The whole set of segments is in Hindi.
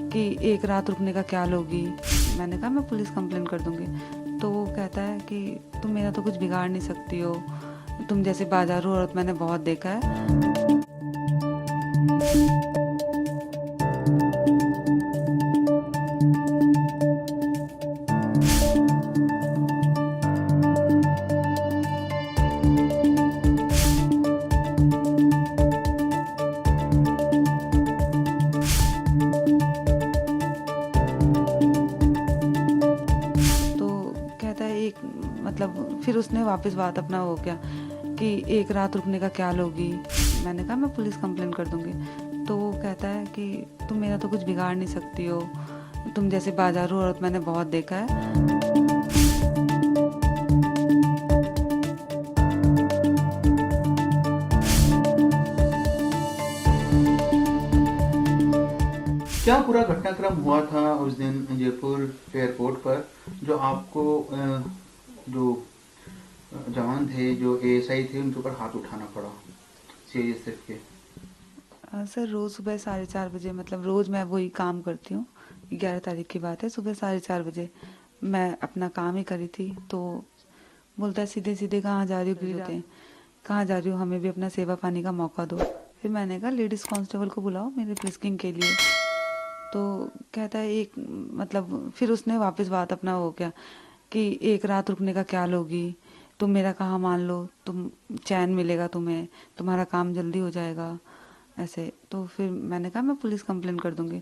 कि एक रात रुकने का क्या लोगी। मैंने कहा मैं पुलिस कंप्लेन कर दूंगी। तो वो कहता है कि तुम मेरा तो कुछ बिगाड़ नहीं सकती हो, तुम जैसे बाजारू औरत मैंने बहुत देखा है। तो कहता है एक मतलब फिर उसने वापस बात अपना हो गया कि एक रात रुकने का क्या लोगी। मैंने कहा मैं पुलिस कंप्लेन कर दूंगी। तो वो कहता है कि तुम मेरा तो कुछ बिगाड़ नहीं सकती हो, तुम जैसे बाजारू औरत मैंने बहुत देखा है। क्या पूरा घटनाक्रम हुआ था उस दिन जयपुर एयरपोर्ट पर, जो आपको जो जवान थे, जो एएसआई थे, उनके ऊपर हाथ उठाना पड़ा सीआईएसएफ के? सर रोज़ सुबह 4:30 बजे, मतलब रोज़ मैं वही काम करती हूँ। 11 तारीख की बात है, सुबह 4:30 बजे मैं अपना काम ही करी थी। तो बोलता है सीधे सीधे कहाँ जा रही हो गिरिजा, कहाँ जा रही हो, हमें भी अपना सेवा पानी का मौका दो। फिर मैंने कहा लेडीज़ कांस्टेबल को बुलाओ मेरे फ्रिस्किंग के लिए। तो कहता है एक मतलब फिर उसने वापस बात अपना हो गया कि एक रात रुकने का क्या लोगी, तुम मेरा कहा मान लो, तुम चैन मिलेगा तुम्हें, तुम्हारा काम जल्दी हो जाएगा ऐसे। तो फिर मैंने कहा मैं पुलिस कंप्लेन कर दूंगी।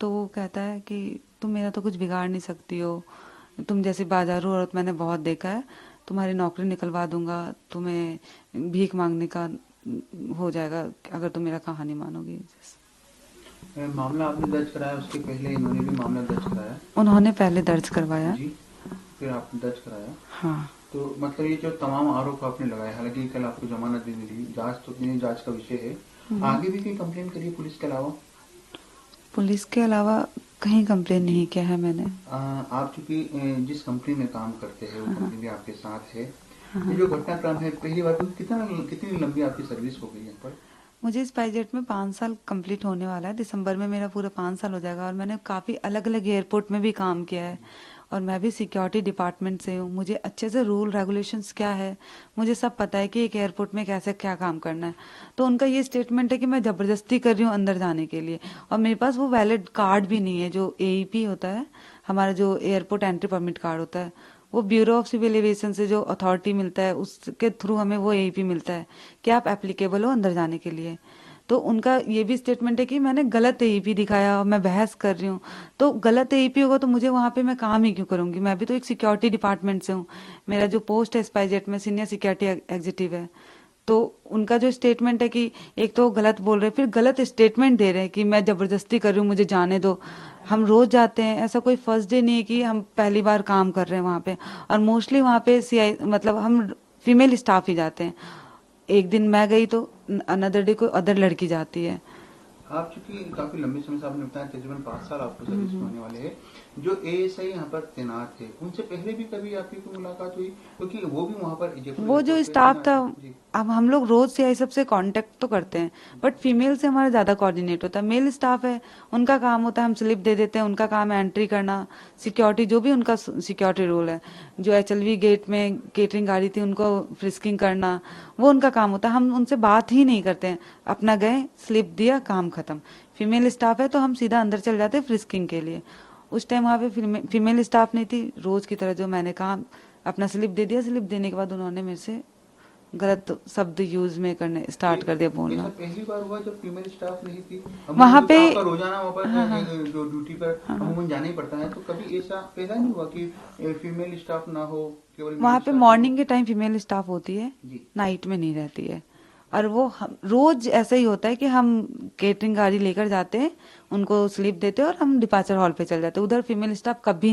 तो वो कहता है कि तुम मेरा तो कुछ बिगाड़ नहीं सकती हो, तुम जैसे बाजारू औरत मैंने बहुत देखा है, तुम्हारी नौकरी निकलवा दूंगा, तुम्हें भीख मांगने का हो जाएगा अगर तुम मेरा कहानी मानोगी। मामला आपने दर्ज कराया, उसके पहले इन्होंने भी मामला दर्ज कराया? उन्होंने पहले दर्ज करवाया। जी, फिर आपने दर्ज कराया। हाँ। तो मतलब ये जो तमाम आरोप आपने लगाए, हालांकि कल आपको जमानत भी मिली, जांच तो जांच का विषय है, आगे भी कोई कंप्लेन करी पुलिस के अलावा? पुलिस के अलावा कहीं कंप्लेन नहीं किया है मैंने। आप चूंकि जिस कंपनी में काम करते हैं वो कंपनी भी आपके साथ है, ये जो घटनाक्रम है पहली बार कितनी लंबी आपकी सर्विस हो गई यहाँ पर? मुझे स्पाइसजेट में 5 साल कंप्लीट होने वाला है, दिसंबर में मेरा पूरा 5 साल हो जाएगा। और मैंने काफ़ी अलग अलग एयरपोर्ट में भी काम किया है, और मैं भी सिक्योरिटी डिपार्टमेंट से हूँ। मुझे अच्छे से रूल रेगुलेशंस क्या है मुझे सब पता है कि एक एयरपोर्ट में कैसे क्या काम करना है। तो उनका ये स्टेटमेंट है कि मैं ज़बरदस्ती कर रही हूँ अंदर जाने के लिए, और मेरे पास वो वैलिड कार्ड भी नहीं है। जो एईपी होता है, हमारा जो एयरपोर्ट एंट्री परमिट कार्ड होता है, वो ब्यूरो ऑफ सिविल एविएशन से जो अथॉरिटी मिलता है उसके थ्रू हमें वो एईपी मिलता है कि आप एप्लीकेबल हो अंदर जाने के लिए। तो उनका ये भी स्टेटमेंट है कि मैंने गलत एईपी दिखाया और मैं बहस कर रही हूँ। तो गलत एईपी होगा तो मुझे वहाँ पे मैं काम ही क्यों करूँगी? मैं भी तो एक सिक्योरिटी डिपार्टमेंट से हूँ। मेरा जो पोस्ट है स्पाइसजेट में सीनियर सिक्योरिटी एग्जीक्यूटिव है। तो उनका जो स्टेटमेंट है कि एक तो गलत बोल रहे हैं, फिर गलत स्टेटमेंट दे रहे हैं कि मैं जबरदस्ती कर रही हूँ, मुझे जाने दो। हम रोज जाते हैं, ऐसा कोई फर्स्ट डे नहीं है कि हम पहली बार काम कर रहे हैं वहाँ पे। और मोस्टली वहाँ पे सीआई मतलब हम फीमेल स्टाफ ही जाते हैं। एक दिन मैं गई तो अनदर डे कोई अदर लड़की जाती है। आप चूंकि काफी लंबे समय से आपने बताया, तकरीबन 5 साल आपको सर्विस में होने वाले हैं, जो एएसआई यहाँ पर तैनात थे उनसे पहले भी कभी आपकी कोई मुलाकात हुई? क्योंकि वो भी वहाँ पर वो जो स्टाफ था, जी। अब हम लोग रोज सीआई सबसे कांटेक्ट तो करते हैं, बट फीमेल से हमारा ज्यादा कोऑर्डिनेट होता है। मेल स्टाफ है, उनका काम होता है हम स्लिप दे देते हैं, उनका काम है एंट्री करना, सिक्योरिटी जो भी उनका सिक्योरिटी रोल है। जो एचएलवी गेट में केटरिंग गाड़ी थी उनको फ्रिस्किंग करना, वो उनका काम होता है। हम उनसे बात ही नहीं करते हैं, अपना गए स्लिप दिया काम खत्म। फीमेल स्टाफ है तो हम सीधा अंदर चल जाते हैं फ्रिस्किंग के लिए। उस टाइम वहाँ पे फीमेल स्टाफ नहीं थी, रोज की तरह जो मैंने कहा अपना स्लिप दे दिया। स्लिप देने के बाद उन्होंने मेरे से गलत शब्द यूज में करने स्टार्ट कर दिया बोलना। ऐसा पहली बार हुआ जब फीमेल स्टाफ नहीं थी? वहाँ पे आपका रोजाना वहाँ पर हाँ हाँ जो ड्यूटी पर अमूमन जाना ही पड़ता है, तो कभी ऐसा पहला नहीं हुआ कि फीमेल स्टाफ ना हो, केवल वहाँ पे मॉर्निंग के टाइम फीमेल स्टाफ होती है, जी। नाइट में नहीं रहती है। और वो रोज ऐसा ही होता है कि हम केटरिंग गाड़ी लेकर जाते हैं, उनको स्लिप देते हैं और हम डिपार्चर हॉल पे चल जाते हैं। उधर फीमेल स्टाफ कभी